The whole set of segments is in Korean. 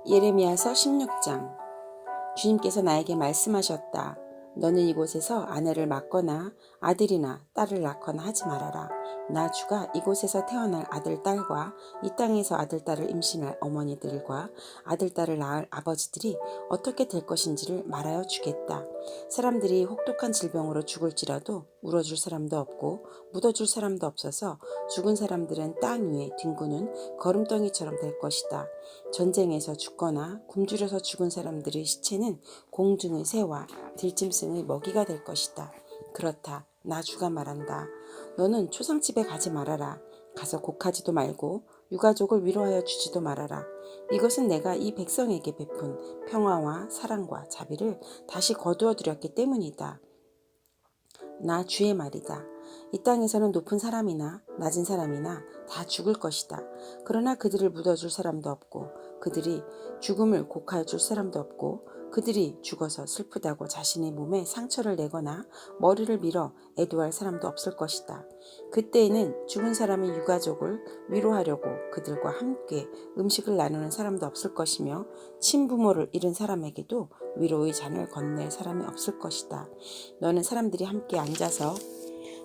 예레미야서 16장. 주님께서 나에게 말씀하셨다. 너는 이곳에서 아내를 맡거나 아들이나 딸을 낳거나 하지 말아라. 나 주가 이곳에서 태어날 아들, 딸과 이 땅에서 아들, 딸을 임신할 어머니들과 아들, 딸을 낳을 아버지들이 어떻게 될 것인지를 말하여 주겠다. 사람들이 혹독한 질병으로 죽을지라도 울어줄 사람도 없고 묻어줄 사람도 없어서 죽은 사람들은 땅 위에 뒹구는 거름덩이처럼 될 것이다. 전쟁에서 죽거나 굶주려서 죽은 사람들의 시체는 공중의 새와 들짐승의 먹이가 될 것이다. 그렇다. 나 주가 말한다. 너는 초상집에 가지 말아라. 가서 곡하지도 말고 유가족을 위로하여 주지도 말아라. 이것은 내가 이 백성에게 베푼 평화와 사랑과 자비를 다시 거두어 드렸기 때문이다. 나 주의 말이다. 이 땅에서는 높은 사람이나 낮은 사람이나 다 죽을 것이다. 그러나 그들을 묻어줄 사람도 없고 그들이 죽음을 곡하여 줄 사람도 없고 그들이 죽어서 슬프다고 자신의 몸에 상처를 내거나 머리를 밀어 애도할 사람도 없을 것이다. 그때에는 죽은 사람의 유가족을 위로하려고 그들과 함께 음식을 나누는 사람도 없을 것이며 친부모를 잃은 사람에게도 위로의 잔을 건넬 사람이 없을 것이다. 너는 사람들이 함께 앉아서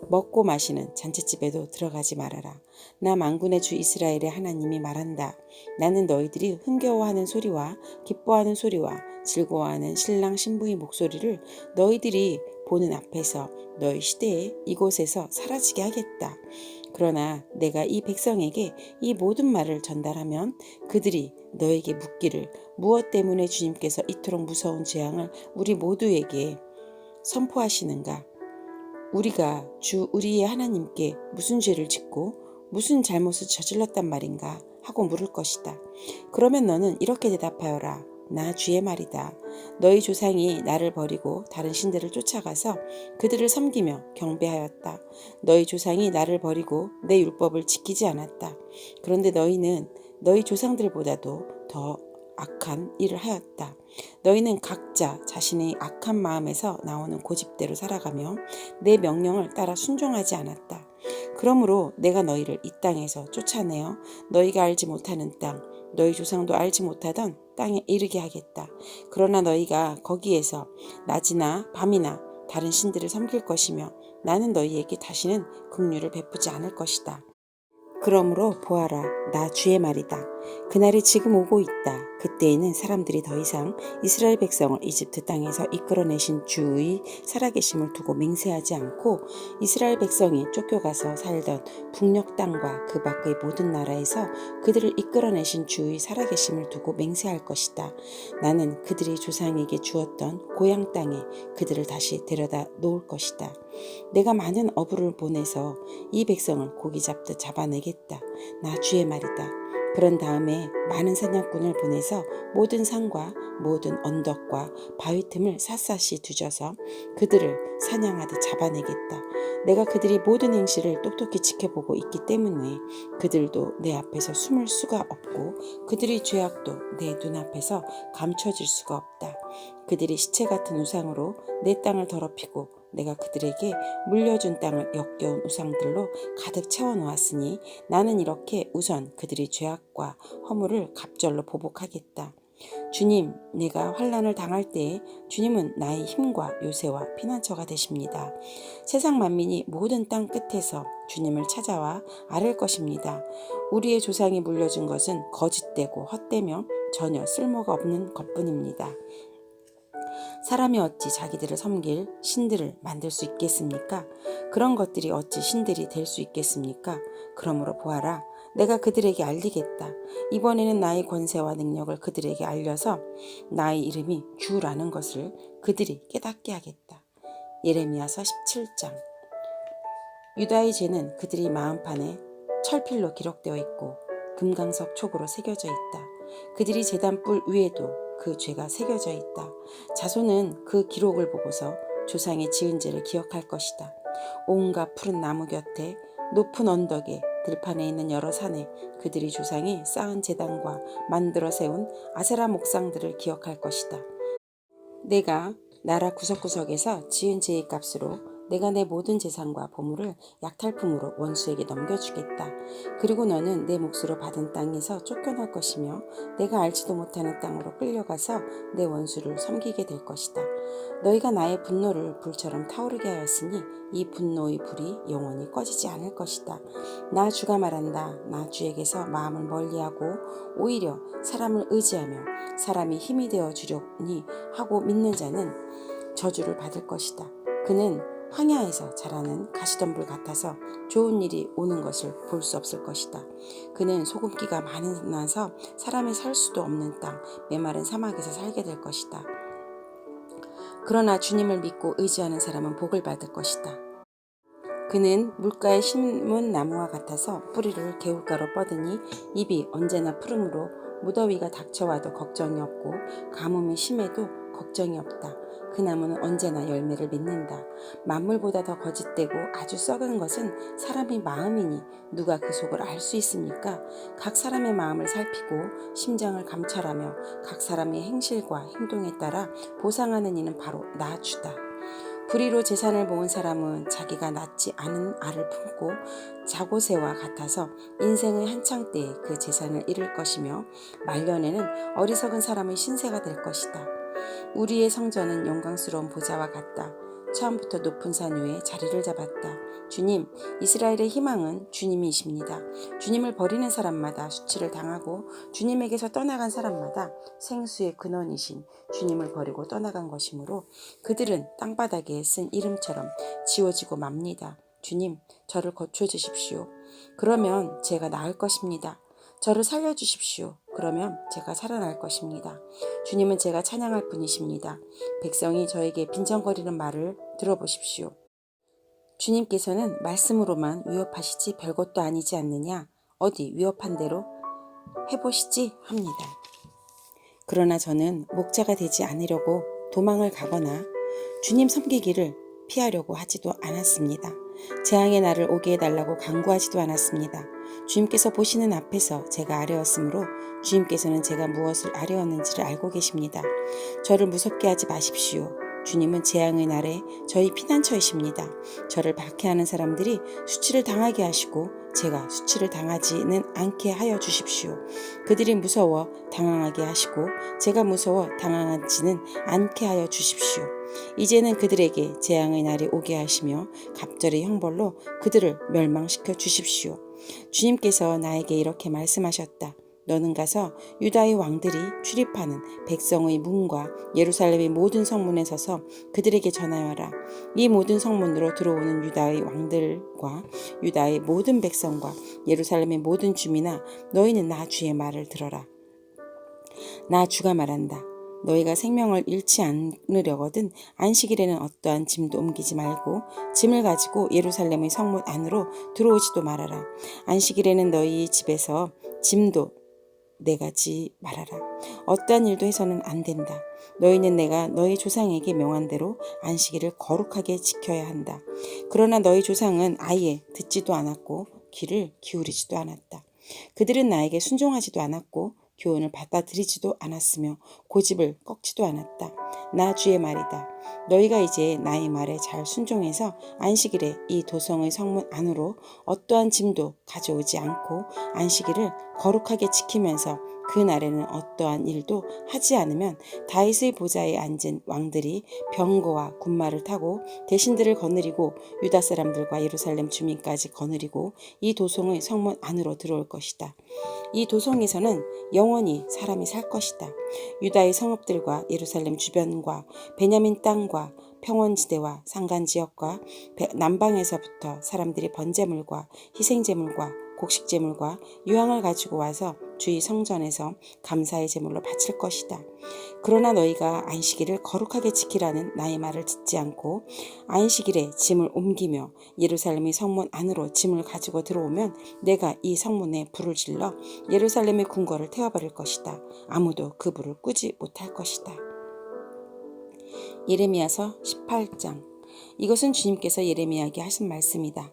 먹고 마시는 잔치집에도 들어가지 말아라. 나 만군의 주 이스라엘의 하나님이 말한다. 나는 너희들이 흥겨워하는 소리와 기뻐하는 소리와 즐거워하는 신랑 신부의 목소리를 너희들이 보는 앞에서 너희 시대에 이곳에서 사라지게 하겠다. 그러나 내가 이 백성에게 이 모든 말을 전달하면 그들이 너에게 묻기를 무엇 때문에 주님께서 이토록 무서운 재앙을 우리 모두에게 선포하시는가? 우리가 주 우리의 하나님께 무슨 죄를 짓고 무슨 잘못을 저질렀단 말인가 하고 물을 것이다. 그러면 너는 이렇게 대답하여라. 나 주의 말이다. 너희 조상이 나를 버리고 다른 신들을 쫓아가서 그들을 섬기며 경배하였다. 너희 조상이 나를 버리고 내 율법을 지키지 않았다. 그런데 너희는 너희 조상들보다도 더 악한 일을 하였다. 너희는 각자 자신의 악한 마음에서 나오는 고집대로 살아가며 내 명령을 따라 순종하지 않았다. 그러므로 내가 너희를 이 땅에서 쫓아내어 너희가 알지 못하는 땅, 너희 조상도 알지 못하던 땅에 이르게 하겠다. 그러나 너희가 거기에서 낮이나 밤이나 다른 신들을 섬길 것이며 나는 너희에게 다시는 긍휼을 베푸지 않을 것이다. 그러므로 보아라, 나 주의 말이다. 그날이 지금 오고 있다. 그때에는 사람들이 더 이상 이스라엘 백성을 이집트 땅에서 이끌어내신 주의 살아계심을 두고 맹세하지 않고 이스라엘 백성이 쫓겨가서 살던 북녘 땅과 그 밖의 모든 나라에서 그들을 이끌어내신 주의 살아계심을 두고 맹세할 것이다. 나는 그들이 조상에게 주었던 고향 땅에 그들을 다시 데려다 놓을 것이다. 내가 많은 어부를 보내서 이 백성을 고기 잡듯 잡아내겠다. 나 주의 말이다. 그런 다음에 많은 사냥꾼을 보내서 모든 산과 모든 언덕과 바위 틈을 샅샅이 뒤져서 그들을 사냥하듯 잡아내겠다. 내가 그들이 모든 행실을 똑똑히 지켜보고 있기 때문에 그들도 내 앞에서 숨을 수가 없고 그들의 죄악도 내 눈앞에서 감춰질 수가 없다. 그들이 시체 같은 우상으로 내 땅을 더럽히고 내가 그들에게 물려준 땅을 역겨운 우상들로 가득 채워놓았으니 나는 이렇게 우선 그들의 죄악과 허물을 갑절로 보복하겠다. 주님, 내가 환난을 당할 때에 주님은 나의 힘과 요새와 피난처가 되십니다. 세상 만민이 모든 땅 끝에서 주님을 찾아와 아랠 것입니다. 우리의 조상이 물려준 것은 거짓되고 헛되며 전혀 쓸모가 없는 것뿐입니다. 사람이 어찌 자기들을 섬길 신들을 만들 수 있겠습니까? 그런 것들이 어찌 신들이 될 수 있겠습니까? 그러므로 보아라. 내가 그들에게 알리겠다. 이번에는 나의 권세와 능력을 그들에게 알려서 나의 이름이 주라는 것을 그들이 깨닫게 하겠다. 예레미야서 17장. 유다의 죄는 그들이 마음판에 철필로 기록되어 있고 금강석 촉으로 새겨져 있다. 그들이 제단 뿔 위에도 그 죄가 새겨져 있다. 자손은 그 기록을 보고서 조상의 지은 죄를 기억할 것이다. 온갖 푸른 나무 곁에 높은 언덕에 들판에 있는 여러 산에 그들이 조상이 쌓은 제단과 만들어 세운 아세라 목상들을 기억할 것이다. 내가 나라 구석구석에서 지은 죄의 값으로 내가 내 모든 재산과 보물을 약탈품으로 원수에게 넘겨주겠다. 그리고 너는 내 몫으로 받은 땅에서 쫓겨날 것이며 내가 알지도 못하는 땅으로 끌려가서 내 원수를 섬기게 될 것이다. 너희가 나의 분노를 불처럼 타오르게 하였으니 이 분노의 불이 영원히 꺼지지 않을 것이다. 나 주가 말한다. 나 주에게서 마음을 멀리하고 오히려 사람을 의지하며 사람이 힘이 되어 주려니 하고 믿는 자는 저주를 받을 것이다. 그는 황야에서 자라는 가시덤불 같아서 좋은 일이 오는 것을 볼 수 없을 것이다. 그는 소금기가 많아서 사람이 살 수도 없는 땅, 메마른 사막에서 살게 될 것이다. 그러나 주님을 믿고 의지하는 사람은 복을 받을 것이다. 그는 물가에 심은 나무와 같아서 뿌리를 개울가로 뻗으니 잎이 언제나 푸르므로 무더위가 닥쳐와도 걱정이 없고 가뭄이 심해도 걱정이 없다. 그 나무는 언제나 열매를 맺는다. 만물보다 더 거짓되고 아주 썩은 것은 사람의 마음이니 누가 그 속을 알 수 있습니까? 각 사람의 마음을 살피고 심장을 감찰하며 각 사람의 행실과 행동에 따라 보상하는 이는 바로 나 주다. 불의로 재산을 모은 사람은 자기가 낳지 않은 알을 품고 자고새와 같아서 인생의 한창 때에 그 재산을 잃을 것이며 말년에는 어리석은 사람의 신세가 될 것이다. 우리의 성전은 영광스러운 보좌와 같다. 처음부터 높은 산 위에 자리를 잡았다. 주님, 이스라엘의 희망은 주님이십니다. 주님을 버리는 사람마다 수치를 당하고 주님에게서 떠나간 사람마다 생수의 근원이신 주님을 버리고 떠나간 것이므로 그들은 땅바닥에 쓴 이름처럼 지워지고 맙니다. 주님, 저를 고쳐주십시오. 그러면 제가 나을 것입니다. 저를 살려주십시오. 그러면 제가 살아날 것입니다. 주님은 제가 찬양할 분이십니다. 백성이 저에게 빈정거리는 말을 들어보십시오. 주님께서는 말씀으로만 위협하시지 별것도 아니지 않느냐? 어디 위협한 대로 해보시지 합니다. 그러나 저는 목자가 되지 않으려고 도망을 가거나 주님 섬기기를 피하려고 하지도 않았습니다. 재앙의 날을 오게 해달라고 간구하지도 않았습니다. 주님께서 보시는 앞에서 제가 아뢰었으므로 주님께서는 제가 무엇을 아뢰었는지를 알고 계십니다. 저를 무섭게 하지 마십시오. 주님은 재앙의 날에 저희 피난처이십니다. 저를 박해하는 사람들이 수치를 당하게 하시고 제가 수치를 당하지는 않게 하여 주십시오. 그들이 무서워 당황하게 하시고 제가 무서워 당황하지는 않게 하여 주십시오. 이제는 그들에게 재앙의 날이 오게 하시며 갑절의 형벌로 그들을 멸망시켜 주십시오. 주님께서 나에게 이렇게 말씀하셨다. 너는 가서 유다의 왕들이 출입하는 백성의 문과 예루살렘의 모든 성문에 서서 그들에게 전하여라. 이 모든 성문으로 들어오는 유다의 왕들과 유다의 모든 백성과 예루살렘의 모든 주민아, 너희는 나 주의 말을 들어라. 나 주가 말한다. 너희가 생명을 잃지 않으려거든 안식일에는 어떠한 짐도 옮기지 말고 짐을 가지고 예루살렘의 성문 안으로 들어오지도 말아라. 안식일에는 너희 집에서 짐도 내가지 말아라. 어떠한 일도 해서는 안 된다. 너희는 내가 너희 조상에게 명한 대로 안식일을 거룩하게 지켜야 한다. 그러나 너희 조상은 아예 듣지도 않았고 귀를 기울이지도 않았다. 그들은 나에게 순종하지도 않았고 교훈을 받아들이지도 않았으며 고집을 꺾지도 않았다. 나 주의 말이다. 너희가 이제 나의 말에 잘 순종해서 안식일에 이 도성의 성문 안으로 어떠한 짐도 가져오지 않고 안식일을 거룩하게 지키면서 그 날에는 어떠한 일도 하지 않으면 다윗의 보좌에 앉은 왕들이 병거와 군마를 타고 대신들을 거느리고 유다 사람들과 예루살렘 주민까지 거느리고 이 도성의 성문 안으로 들어올 것이다. 이 도성에서는 영원히 사람이 살 것이다. 유다의 성읍들과 예루살렘 주변과 베냐민 땅과 평원지대와 산간지역과 남방에서부터 사람들이 번제물과 희생제물과 곡식제물과 유황을 가지고 와서 주의 성전에서 감사의 제물로 바칠 것이다. 그러나 너희가 안식일을 거룩하게 지키라는 나의 말을 듣지 않고 안식일에 짐을 옮기며 예루살렘의 성문 안으로 짐을 가지고 들어오면 내가 이 성문에 불을 질러 예루살렘의 궁궐을 태워버릴 것이다. 아무도 그 불을 끄지 못할 것이다. 예레미야서 18장. 이것은 주님께서 예레미야에게 하신 말씀이다.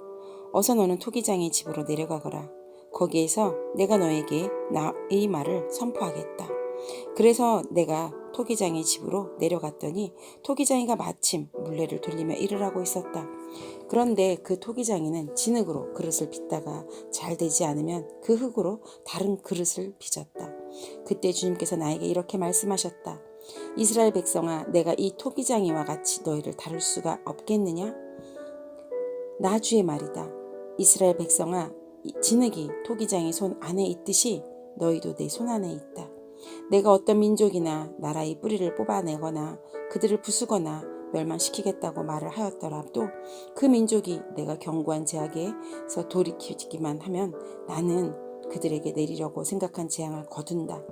어서 너는 토기장의 집으로 내려가거라. 거기에서 내가 너에게 나의 말을 선포하겠다. 그래서 내가 토기장의 집으로 내려갔더니 토기장이가 마침 물레를 돌리며 일을 하고 있었다. 그런데 그 토기장이는 진흙으로 그릇을 빚다가 잘 되지 않으면 그 흙으로 다른 그릇을 빚었다. 그때 주님께서 나에게 이렇게 말씀하셨다. 이스라엘 백성아, 내가 이 토기장이와 같이 너희를 다룰 수가 없겠느냐? 나 주의 말이다. 이스라엘 백성아, 진흙이 토기장의 손 안에 있듯이 너희도 내 손 안에 있다. 내가 어떤 민족이나 나라의 뿌리를 뽑아내거나 그들을 부수거나 멸망시키겠다고 말을 하였더라도 그 민족이 내가 경고한 재앙에서 돌이키기만 하면 나는 그들에게 내리려고 생각한 재앙을 거둔다.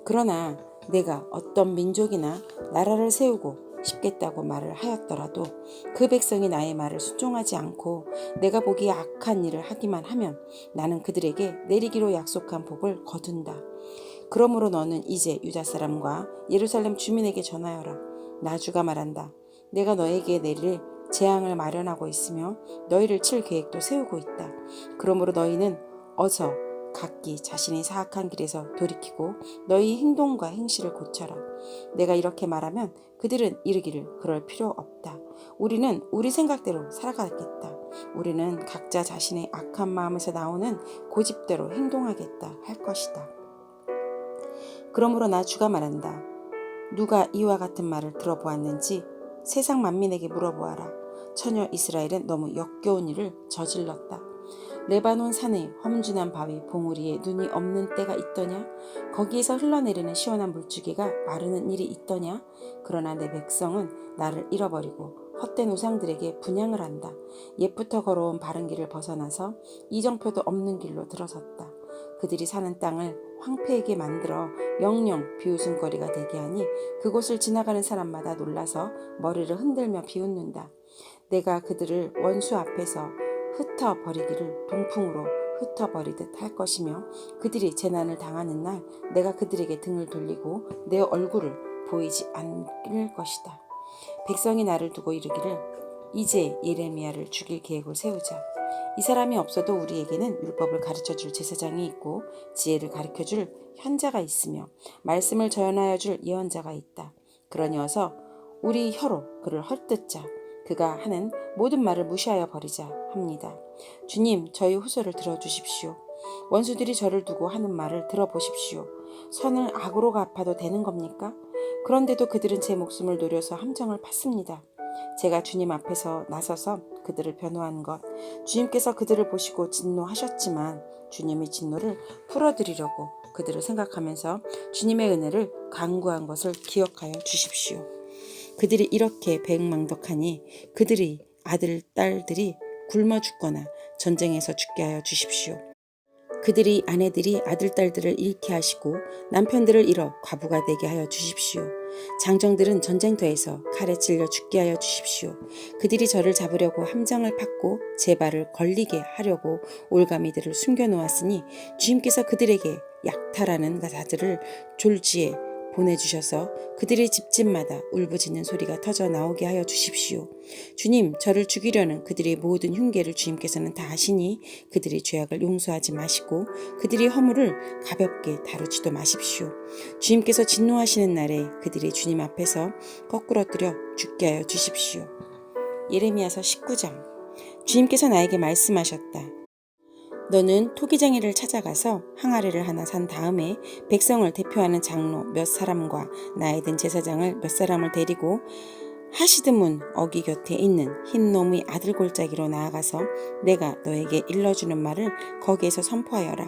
그러나 내가 어떤 민족이나 나라를 세우고 싶겠다고 말을 하였더라도 그 백성이 나의 말을 순종하지 않고 내가 보기에 악한 일을 하기만 하면 나는 그들에게 내리기로 약속한 복을 거둔다. 그러므로 너는 이제 유다 사람과 예루살렘 주민에게 전하여라. 나 주가 말한다. 내가 너에게 내릴 재앙을 마련하고 있으며 너희를 칠 계획도 세우고 있다. 그러므로 너희는 어서 각기 자신의 사악한 길에서 돌이키고 너희 행동과 행실을 고쳐라. 내가 이렇게 말하면 그들은 이르기를 그럴 필요 없다. 우리는 우리 생각대로 살아가겠다. 우리는 각자 자신의 악한 마음에서 나오는 고집대로 행동하겠다 할 것이다. 그러므로 나 주가 말한다. 누가 이와 같은 말을 들어보았는지 세상 만민에게 물어보아라. 처녀 이스라엘은 너무 역겨운 일을 저질렀다. 레바논 산의 험준한 바위 봉우리에 눈이 없는 때가 있더냐? 거기에서 흘러내리는 시원한 물줄기가 마르는 일이 있더냐? 그러나 내 백성은 나를 잃어버리고 헛된 우상들에게 분향을 한다. 옛부터 걸어온 바른 길을 벗어나서 이정표도 없는 길로 들어섰다. 그들이 사는 땅을 황폐하게 만들어 영영 비웃음거리가 되게 하니 그곳을 지나가는 사람마다 놀라서 머리를 흔들며 비웃는다. 내가 그들을 원수 앞에서 흩어버리기를 동풍으로 흩어버리듯 할 것이며 그들이 재난을 당하는 날 내가 그들에게 등을 돌리고 내 얼굴을 보이지 않을 것이다. 백성이 나를 두고 이르기를 이제 예레미야를 죽일 계획을 세우자. 이 사람이 없어도 우리에게는 율법을 가르쳐줄 제사장이 있고 지혜를 가르쳐줄 현자가 있으며 말씀을 저연하여 줄 예언자가 있다. 그러니 어서 우리 혀로 그를 헐뜯자. 그가 하는 모든 말을 무시하여 버리자 합니다. 주님, 저희 호소를 들어주십시오. 원수들이 저를 두고 하는 말을 들어보십시오. 선을 악으로 갚아도 되는 겁니까? 그런데도 그들은 제 목숨을 노려서 함정을 팠습니다. 제가 주님 앞에서 나서서 그들을 변호한 것, 주님께서 그들을 보시고 진노하셨지만 주님의 진노를 풀어드리려고 그들을 생각하면서 주님의 은혜를 간구한 것을 기억하여 주십시오. 그들이 이렇게 배은망덕하니 그들이 아들, 딸들이 굶어 죽거나 전쟁에서 죽게 하여 주십시오. 그들이 아내들이 아들, 딸들을 잃게 하시고 남편들을 잃어 과부가 되게 하여 주십시오. 장정들은 전쟁터에서 칼에 찔려 죽게 하여 주십시오. 그들이 저를 잡으려고 함정을 팠고 제 발을 걸리게 하려고 올가미들을 숨겨놓았으니 주님께서 그들에게 약탈하는 자들을 졸지에 보내주셔서 그들의 집집마다 울부짖는 소리가 터져 나오게 하여 주십시오. 주님, 저를 죽이려는 그들의 모든 흉계를 주님께서는 다 아시니 그들의 죄악을 용서하지 마시고 그들의 허물을 가볍게 다루지도 마십시오. 주님께서 진노하시는 날에 그들이 주님 앞에서 거꾸러뜨려 죽게 하여 주십시오. 예레미야서 19장. 주님께서 나에게 말씀하셨다. 너는 토기장이를 찾아가서 항아리를 하나 산 다음에 백성을 대표하는 장로 몇 사람과 나에 든 제사장을 몇 사람을 데리고 하시드문 어기 곁에 있는 흰 나무의 아들 골짜기로 나아가서 내가 너에게 일러주는 말을 거기에서 선포하여라.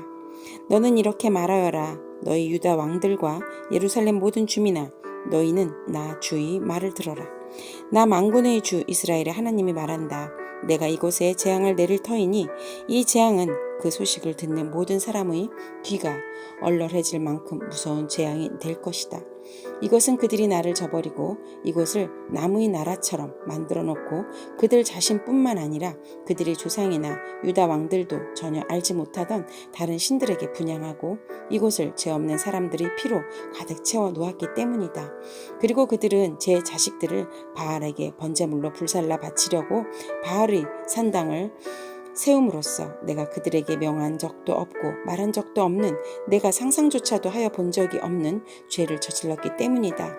너는 이렇게 말하여라. 너희 유다 왕들과 예루살렘 모든 주민아, 너희는 나 주의 말을 들어라. 나 만군의 주 이스라엘의 하나님이 말한다. 내가 이곳에 재앙을 내릴 터이니 이 재앙은 그 소식을 듣는 모든 사람의 귀가 얼얼해질 만큼 무서운 재앙이 될 것이다. 이것은 그들이 나를 저버리고 이곳을 나무의 나라처럼 만들어 놓고 그들 자신뿐만 아니라 그들의 조상이나 유다 왕들도 전혀 알지 못하던 다른 신들에게 분향하고 이곳을 죄 없는 사람들의 피로 가득 채워 놓았기 때문이다. 그리고 그들은 제 자식들을 바알에게 번제물로 불살라 바치려고 바알의 산당을 세움으로써 내가 그들에게 명한 적도 없고 말한 적도 없는 내가 상상조차도 하여 본 적이 없는 죄를 저질렀기 때문이다.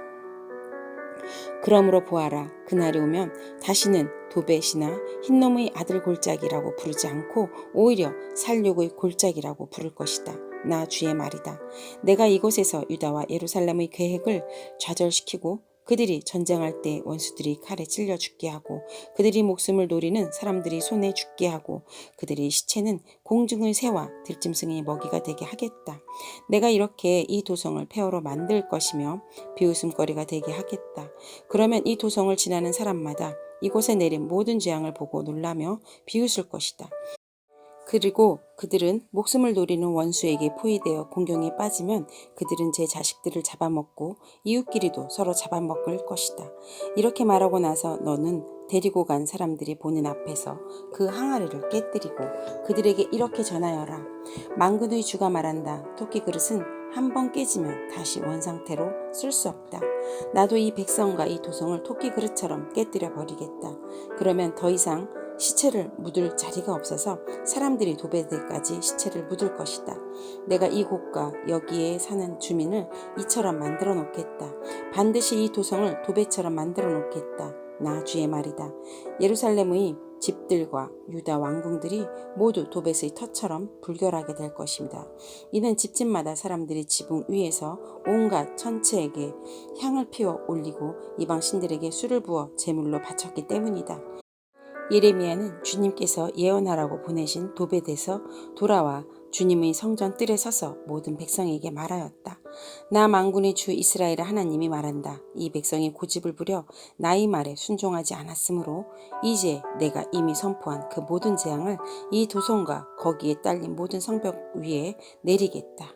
그러므로 보아라, 그날이 오면 다시는 도벳이나 흰놈의 아들 골짜기라고 부르지 않고 오히려 살육의 골짜기라고 부를 것이다. 나 주의 말이다. 내가 이곳에서 유다와 예루살렘의 계획을 좌절시키고 그들이 전쟁할 때 원수들이 칼에 찔려 죽게 하고 그들이 목숨을 노리는 사람들이 손에 죽게 하고 그들의 시체는 공중의 새와 들짐승의 먹이가 되게 하겠다. 내가 이렇게 이 도성을 폐허로 만들 것이며 비웃음거리가 되게 하겠다. 그러면 이 도성을 지나는 사람마다 이곳에 내린 모든 재앙을 보고 놀라며 비웃을 것이다. 그리고 그들은 목숨을 노리는 원수에게 포위되어 공경에 빠지면 그들은 제 자식들을 잡아먹고 이웃끼리도 서로 잡아먹을 것이다. 이렇게 말하고 나서 너는 데리고 간 사람들이 보는 앞에서 그 항아리를 깨뜨리고 그들에게 이렇게 전하여라. 만군의 주가 말한다. 토끼 그릇은 한 번 깨지면 다시 원상태로 쓸 수 없다. 나도 이 백성과 이 도성을 토끼 그릇처럼 깨뜨려 버리겠다. 그러면 더 이상 시체를 묻을 자리가 없어서 사람들이 도배될까지 시체를 묻을 것이다. 내가 이곳과 여기에 사는 주민을 이처럼 만들어 놓겠다. 반드시 이 도성을 도배처럼 만들어 놓겠다. 나 주의 말이다. 예루살렘의 집들과 유다 왕궁들이 모두 도벳의 터처럼 불결하게 될 것입니다. 이는 집집마다 사람들이 지붕 위에서 온갖 천체에게 향을 피워 올리고 이방 신들에게 술을 부어 제물로 바쳤기 때문이다. 예레미야는 주님께서 예언하라고 보내신 도벳에서 돌아와 주님의 성전 뜰에 서서 모든 백성에게 말하였다. 나 만군의 주 이스라엘 하나님이 말한다. 이 백성이 고집을 부려 나의 말에 순종하지 않았으므로 이제 내가 이미 선포한 그 모든 재앙을 이 도성과 거기에 딸린 모든 성벽 위에 내리겠다.